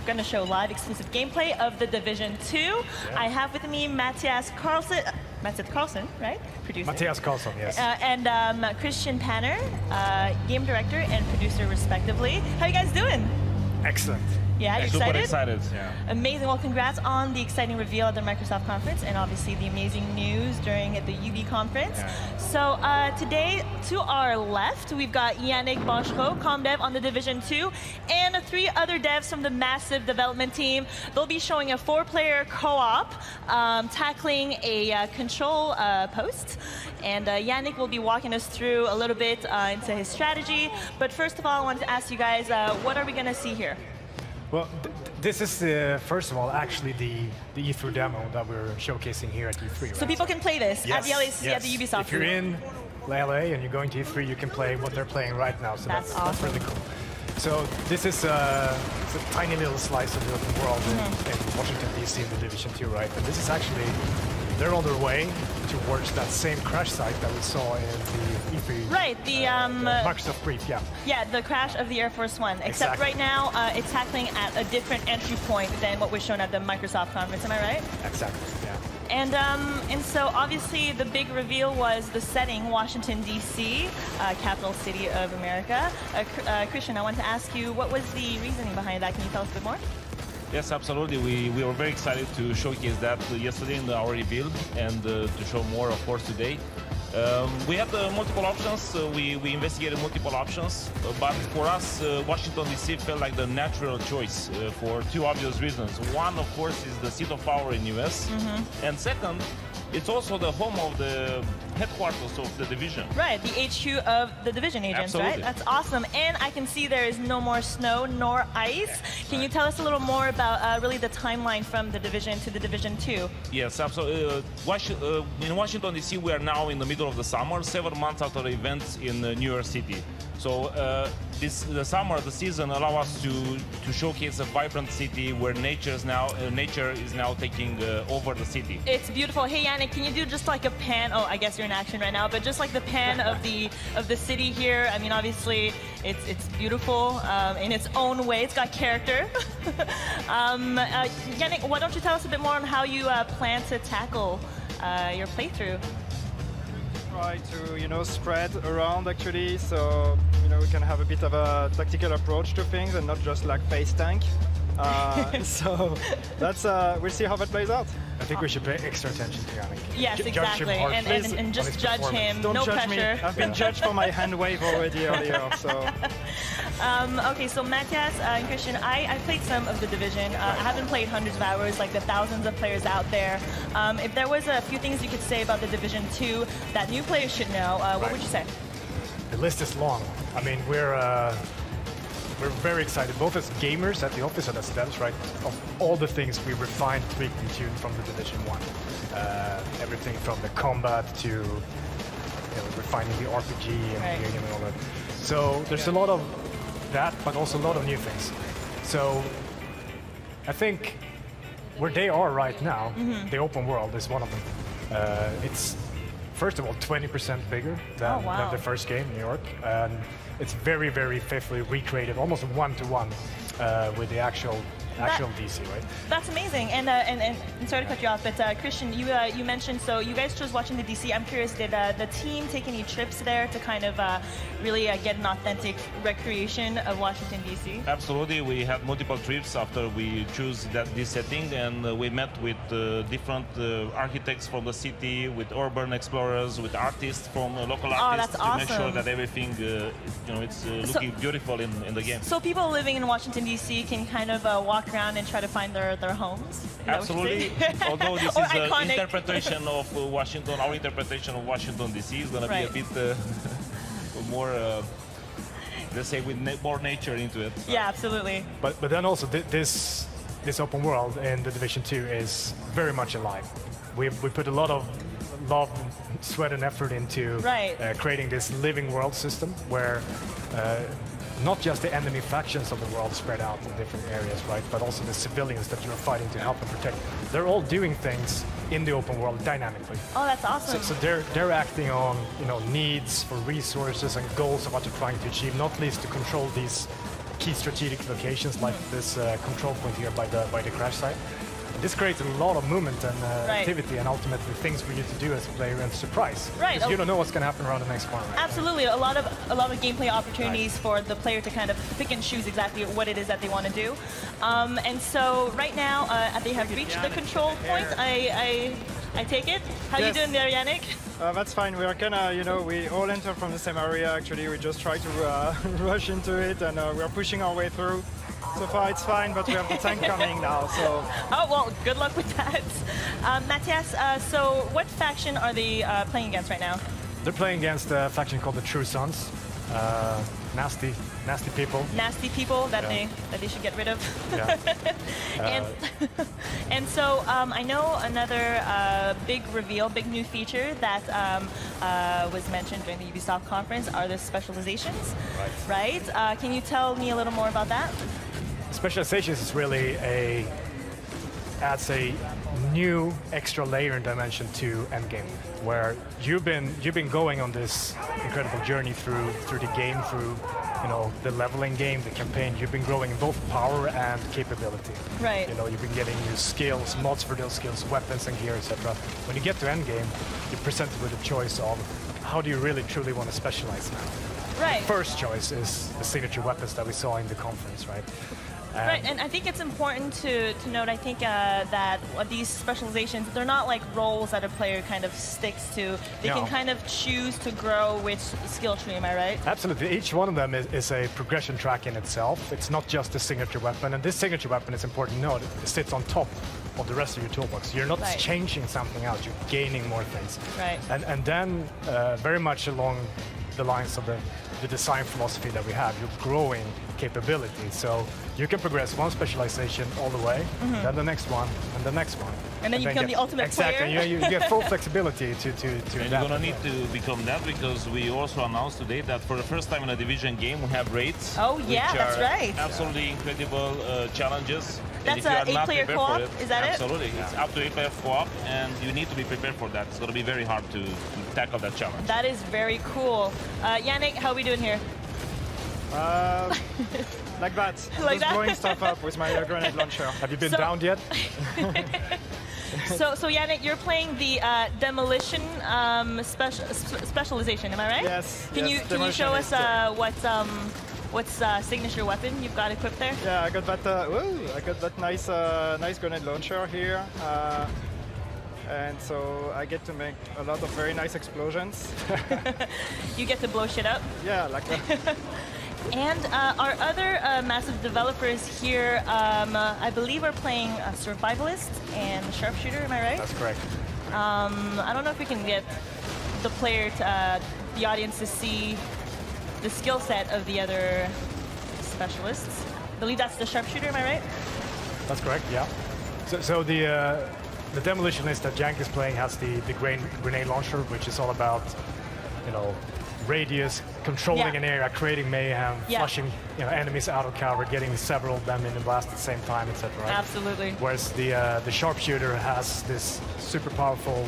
going to show live exclusive gameplay of The Division 2. Yeah. I have with me Matthias Carlson, right? Producer. Matthias Carlson, yes. And Christian Panner, game director and producer, respectively. How you guys doing? Excellent. Yeah, you super excited? excited. Yeah. Amazing. Well, congrats on the exciting reveal at the Microsoft conference, and obviously the amazing news during the UB conference. Yeah. So today, to our left, we've got Yannick Banchereau, ComDev on The Division 2, and 3 other devs from the massive development team. They'll be showing a 4-player co-op, tackling a control post. And Yannick will be walking us through a little bit into his strategy. But first of all, I wanted to ask you guys, what are we going to see here? Well, this is, first of all, actually the E3 demo that we're showcasing here at E3. Right? So people can play this at the LAC, at the Ubisoft. If you're in LA and you're going to E3, you can play what they're playing right now. So that's awesome. That's really cool. So this is it's a tiny little slice of the open world in Washington, D.C. in the Division 2, right? And this is actually, they're on their way towards that same crash site that we saw in the E3. Right, the Microsoft brief, yeah. Yeah, the crash of the Air Force One. Except exactly. right now, it's tackling at a different entry point than what was shown at the Microsoft conference. Am I right? Exactly, yeah. And so obviously the big reveal was the setting, Washington, D.C., capital city of America. Christian, I want to ask you, what was the reasoning behind that? Can you tell us a bit more? Yes, absolutely. We were very excited to showcase that yesterday in our reveal and to show more, of course, today. We had multiple options. We investigated multiple options, but for us, Washington D.C. felt like the natural choice for 2 obvious reasons. One, of course, is the seat of power in U.S., and second, it's also the home of the headquarters of the Division. Right, the HQ of the Division agents, Absolutely. right? That's awesome. And I can see there is no more snow nor ice. Can you tell us a little more about really the timeline from the Division to the Division 2? Yes, absolutely. In Washington, D.C., we are now in the middle of the summer, 7 months after the events in New York City. So the summer, the season, allow us to showcase a vibrant city where nature is now taking over the city. It's beautiful. Hey, Yannick, can you do just like a pan? Oh, I guess you're in action right now, but just like the pan of the city here. I mean, obviously, it's beautiful in its own way. It's got character. Yannick, why don't you tell us a bit more on how you plan to tackle your playthrough? Try to, spread around actually, so, we can have a bit of a tactical approach to things and not just like face tank. So that's, we'll see how that plays out. I think we should pay extra attention to Yannick. Yes, exactly, and just judge him, Don't no judge pressure. me. I've been judged for my hand wave already earlier, so. Okay, so Matthias and Christian, I played some of The Division. I haven't played hundreds of hours like the thousands of players out there. If there was a few things you could say about The Division 2 that new players should know, what would you say? The list is long. I mean, we're very excited, both as gamers at the office and as devs, right? Of all the things we refined, tweaked, and tuned from the Division 1. Everything from the combat to refining the RPG and all that. So there's a lot of that, but also a lot of new things. So I think where they are right now, the open world is one of them. It's first of all 20% bigger than the first game, New York, and it's very, very faithfully recreated, almost one-to-one with the actual DC, right? That's amazing. And sorry to cut you off, but Christian, you mentioned, so you guys chose watching the DC. I'm curious, did the team take any trips there to kind of really get an authentic recreation of Washington, DC? Absolutely. We had multiple trips after we chose this setting, and we met with different architects from the city, with urban explorers, with artists from local artists to make sure that everything, it's looking beautiful in the game. So people living in Washington, DC can kind of walk around and try to find their homes? Absolutely. Although this is an interpretation of Washington, our interpretation of Washington, D.C. is going to be a bit more, let's say, with more nature into it. Yeah, absolutely. But then also this open world in the Division 2 is very much alive. We put a lot of love, sweat, and effort into creating this living world system where not just the enemy factions of the world spread out in different areas, right? But also the civilians that you're fighting to help and protect. They're all doing things in the open world dynamically. Oh, that's awesome. So they're acting on needs for resources and goals of what they're trying to achieve, not least to control these key strategic locations like this control point here by the crash site. This creates a lot of movement and activity, and ultimately things for you to do as a player and surprise. Right. Because you don't know what's going to happen around the next corner. Right? Absolutely, a lot of gameplay opportunities for the player to kind of pick and choose exactly what it is that they want to do. And so right now they have reached the control point. I take it. How you doing there, Yannick? That's fine. We are kinda, we all enter from the same area. Actually, we just try to rush into it, and we are pushing our way through. So far, it's fine, but we have the tank coming now. So. Oh well, good luck with that. Matthias, so what faction are they playing against right now? They're playing against a faction called the True Sons. Nasty people. Nasty people that they should get rid of. Yeah. And so I know another big reveal, big new feature that was mentioned during the Ubisoft conference are the specializations. Right. Can you tell me a little more about that? Specializations is really adds a new extra layer and dimension to Endgame, where you've been going on this incredible journey through the game, through the leveling game, the campaign. You've been growing in both power and capability. Right. You've been getting new skills, mods for those skills, weapons and gear, etc. When you get to Endgame, you're presented with a choice of how do you really truly want to specialize now. Right. The first choice is the signature weapons that we saw in the conference, right? Right, and I think it's important to note, I think that these specializations, they're not like roles that a player kind of sticks to. They can kind of choose to grow which skill tree, am I right? Absolutely. Each one of them is a progression track in itself. It's not just a signature weapon, and this signature weapon, is important to note, it sits on top of the rest of your toolbox. You're not changing something out, you're gaining more things. Right. And then, very much along the lines of the design philosophy that we have, you're growing capability. So you can progress one specialization all the way, then the next one, and the next one. And then you become the ultimate player. Exactly. You get full flexibility to And you're adapt. gonna need to become that, because we also announced today that for the first time in a Division game we have raids. Oh yeah, which that's are right. Absolutely incredible challenges. That's and if you are not 8-player prepared co-op, for it, is that it? Absolutely. It's up to 8-player co-op, and you need to be prepared for that. It's gonna be very hard to tackle that challenge. That is very cool. Yannick, how are we doing here? Like that. Like just that? blowing stuff up with my grenade launcher. Have you been downed yet? So Yannick, you're playing the demolition specialization, am I right? Yes. Can yes, you show us demolition what's signature weapon you've got equipped there? Yeah, I got that nice grenade launcher here. And so I get to make a lot of very nice explosions. You get to blow shit up. Yeah, like that. And our other massive developers here, I believe, are playing Survivalist and Sharpshooter. Am I right? That's correct. I don't know if we can get the player, the audience, to see the skill set of the other specialists. I believe that's the Sharpshooter. Am I right? That's correct. Yeah. So the demolitionist that Jank is playing has the grenade launcher, which is all about, radius, controlling an area, creating mayhem, flushing enemies out of cover, getting several of them in the blast at the same time, etc. Right? Absolutely. Whereas the sharpshooter has this super powerful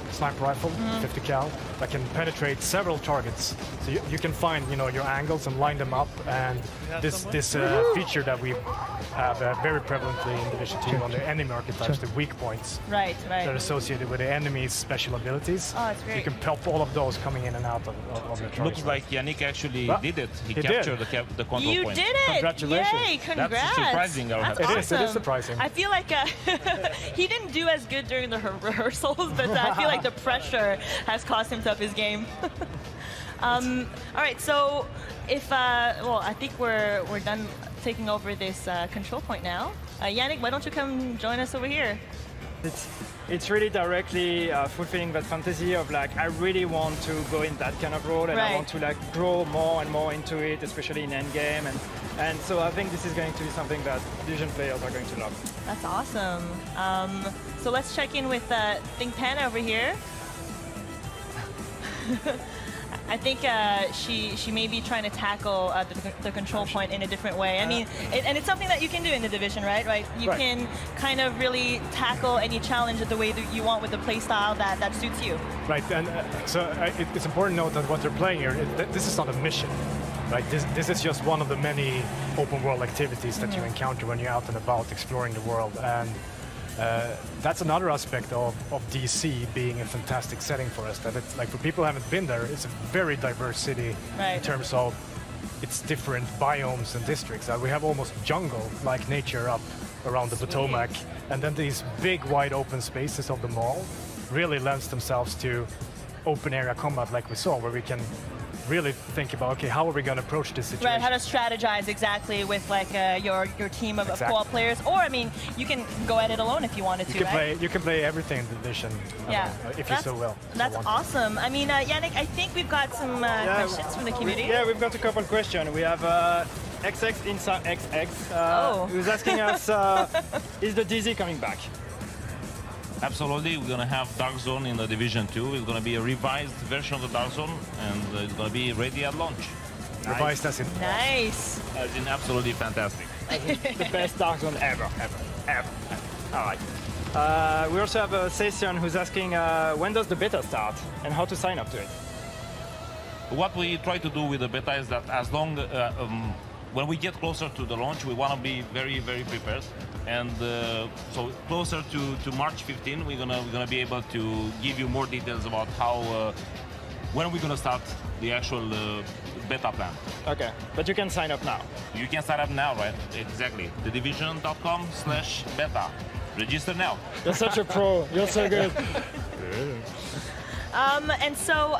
sniper rifle, 50 cal, that can penetrate several targets. So you can find your angles and line them up, and this feature that we have very prevalently in Division 2 on the enemy archetypes, the weak points that are associated with the enemy's special abilities. Oh, it's great. You can pop all of those coming in and out of the target. Looks like Yannick actually did it. He captured the control You point. did it! Congratulations. Yay, congrats! That's surprising, I'll have to That's say. It is awesome. surprising. I feel like he didn't do as good during the rehearsals, but I feel like the pressure has cost him tough his game. All right, so if I think we're done taking over this control point now. Yannick, why don't you come join us over here? It's really directly fulfilling that fantasy of I really want to go in that kind of role, and I want to grow more and more into it, especially in endgame, and so I think this is going to be something that Division players are going to love. That's awesome. So let's check in with ThinkPan over here. I think she may be trying to tackle the control point in a different way. I mean, and it's something that you can do in the Division, right? You can kind of really tackle any challenge the way that you want with the playstyle that suits you. Right, and so it's important to note that what they're playing here, this is not a mission. Right? This is just one of the many open world activities that you encounter when you're out and about exploring the world. And that's another aspect of DC being a fantastic setting for us. That it's like, for people who haven't been there, it's a very diverse city in terms of its different biomes and districts. We have almost jungle-like nature up around the Potomac, and then these big wide open spaces of the mall really lends themselves to open area combat like we saw, where we can really think about, okay, how are we going to approach this situation? Right, how to strategize exactly with like your team of co-op players, or I mean, you can go at it alone if you wanted to. You can play everything in the Division, if you so will. That's awesome. I mean, Yannick, I think we've got some questions from the community. We've got a couple questions. We have XX Inside XX who's asking us, is the DZ coming back? Absolutely, we're going to have Dark Zone in the Division 2. It's going to be a revised version of the Dark Zone, and it's going to be ready at launch. Revised as in? Nice. As in absolutely fantastic. The best Dark Zone ever. All right. We also have a session who's asking, when does the beta start, and how to sign up to it? What we try to do with the beta is that as long when we get closer to the launch, we want to be very, very prepared. And so closer to March 15, we're gonna be able to give you more details about how when we're gonna start the actual beta plan. Okay, but you can sign up now. You can sign up now, right? Exactly. thedivision.com/beta. Register now. You're such a pro. You're so good. And so,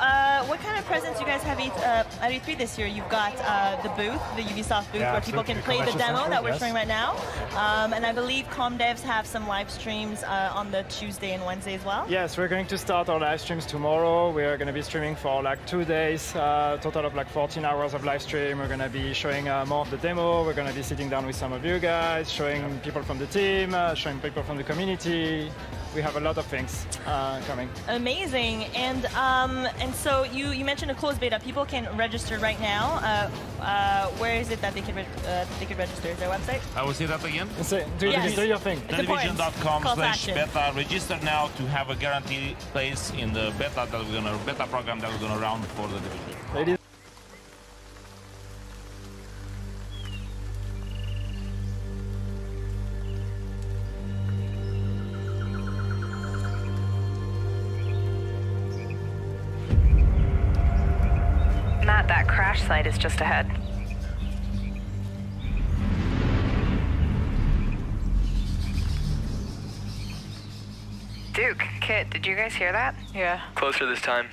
what kind of presents you guys have at E3 this year? You've got the booth, the Ubisoft booth, where people can play the demo that we're showing right now. And I believe ComDevs have some live streams on the Tuesday and Wednesday as well. Yes, we're going to start our live streams tomorrow. We are going to be streaming for like 2 days, total of like 14 hours of live stream. We're going to be showing more of the demo. We're going to be sitting down with some of you guys, showing people from the team, showing people from the community. We have a lot of things coming. Amazing. And so you mentioned a closed beta. People can register right now. Where is it that they could register? Is there a website? I will say that again. Do your thing. Thedivision.com/beta. Register now to have a guaranteed place in the beta program that we're gonna run for the Division. Ladies. Matt, that crash site is just ahead. Duke, Kit, did you guys hear that? Yeah. Closer this time.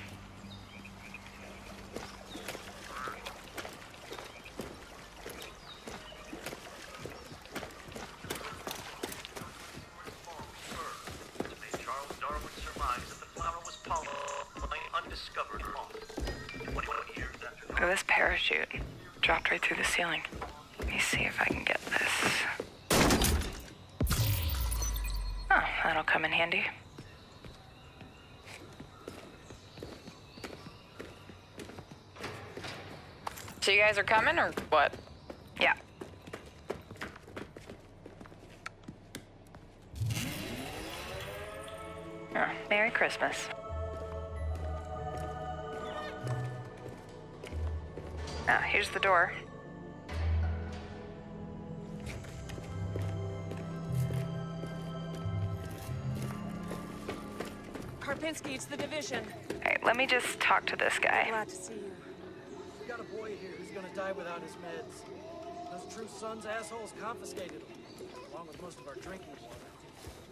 Look at this parachute. Dropped right through the ceiling. Let me see if I can get this. Oh, that'll come in handy. So you guys are coming or what? Yeah. Oh, Merry Christmas. Ah, here's the door. Karpinski, it's the Division. All right, let me just talk to this guy. Glad to see you. We got a boy here who's gonna die without his meds. Those True Sons assholes confiscated them, along with most of our drinking water.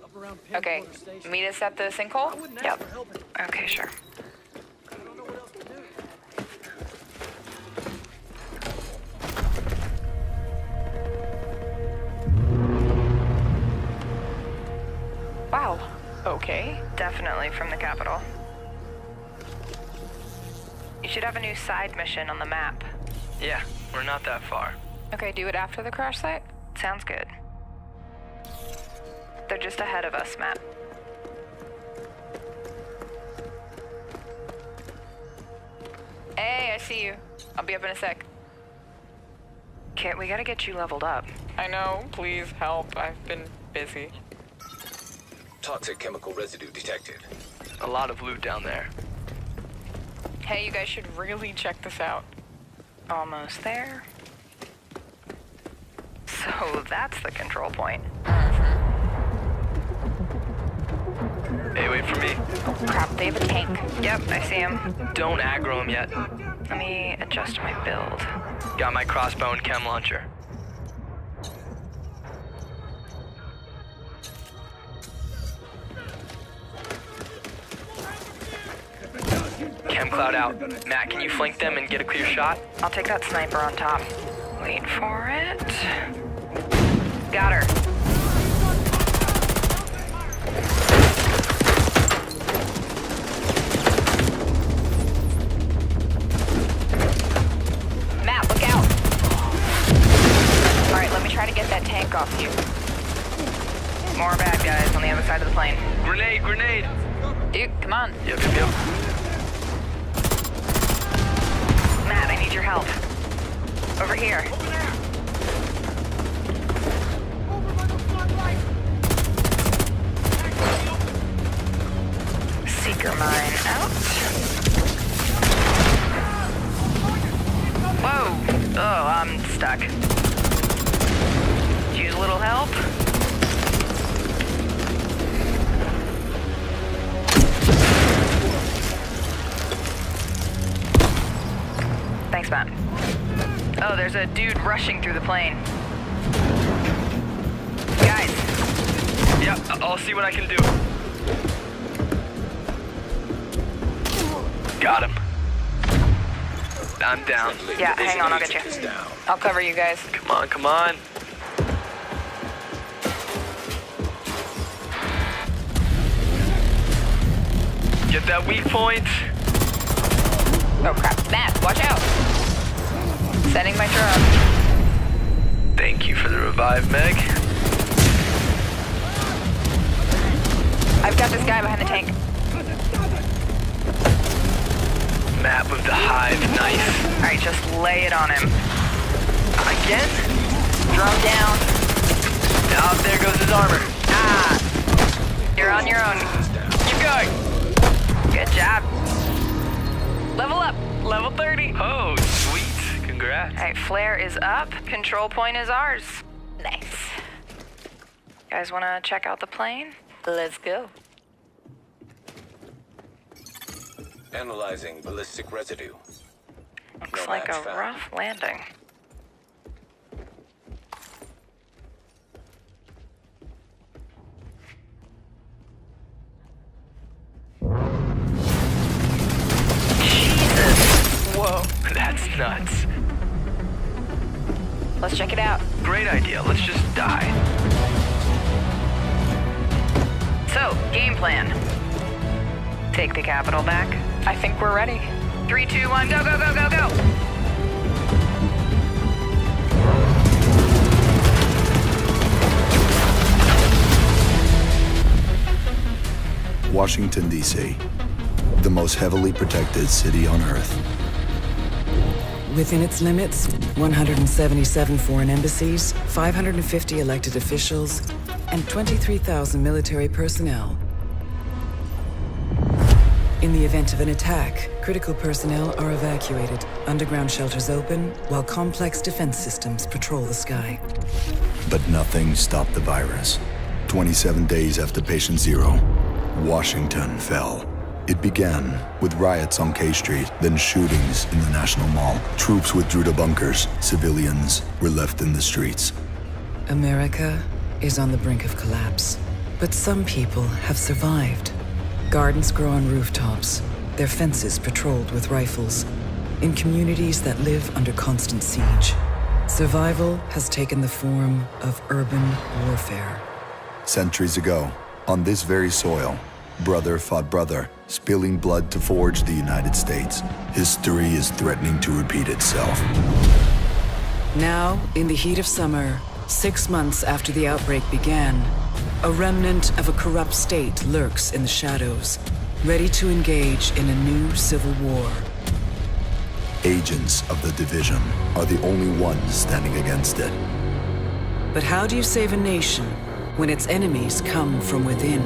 Up around Okay, Pinwater Station. meet us at the sinkhole? I wouldn't Yep. ask for help. Okay, sure. I don't know what else to do. Wow. Okay. Definitely from the capital. You should have a new side mission on the map. Yeah, we're not that far. Okay, do it after the crash site? Sounds good. They're just ahead of us, Matt. Hey, I see you. I'll be up in a sec. Kit, we gotta get you leveled up. I know, please help. I've been busy. Toxic chemical residue detected. A lot of loot down there. Hey, you guys should really check this out. Almost there. So that's the control point. Hey, wait for me. Crap, they have a tank. Yep, I see him. Don't aggro him yet. Let me adjust my build. Got my crossbow and chem launcher. Chem cloud out. Matt, can you flank them and get a clear shot? I'll take that sniper on top. Wait for it. Got her. Matt, look out. All right, let me try to get that tank off you. More bad guys on the other side of the plane. Grenade, grenade! Dude, come on. Yep. Matt, I need your help. Over here. Seeker mine out. Whoa! Oh, I'm stuck. Use a little help. Thanks, Matt. Oh, there's a dude rushing through the plane. Guys. Yeah, I'll see what I can do. Got him. I'm down. Yeah, hang on, I'll get you. I'll cover you guys. Come on, come on. Get that weak point. Oh crap, Matt, watch out. Setting my drone. Thank you for the revive, Meg. I've got this guy behind the tank. Map of the hive, nice. Alright, just lay it on him. Again? Drone down. Oh, there goes his armor. Ah! You're on your own. Keep going. Good job. Level up. Level 30. Oh, sweet. Congrats. Alright, flare is up. Control point is ours. Nice. Guys wanna check out the plane? Let's go. Analyzing ballistic residue. Looks No like match a found. rough landing. Jesus! Whoa, that's nuts. Let's check it out. Great idea. Let's just die. So, game plan. Take the capital back. I think we're ready. 3, 2, 1, go, go, go, go, go! Washington, D.C., the most heavily protected city on Earth. Within its limits, 177 foreign embassies, 550 elected officials, and 23,000 military personnel. In the event of an attack, critical personnel are evacuated, underground shelters open, while complex defense systems patrol the sky. But nothing stopped the virus. 27 days after patient zero, Washington fell. It began with riots on K Street, then shootings in the National Mall. Troops withdrew to bunkers. Civilians were left in the streets. America is on the brink of collapse, but some people have survived. Gardens grow on rooftops, their fences patrolled with rifles, in communities that live under constant siege. Survival has taken the form of urban warfare. Centuries ago, on this very soil, brother fought brother, spilling blood to forge the United States. History is threatening to repeat itself. Now, in the heat of summer, 6 months after the outbreak began, a remnant of a corrupt state lurks in the shadows, ready to engage in a new civil war. Agents of the Division are the only ones standing against it. But how do you save a nation when its enemies come from within?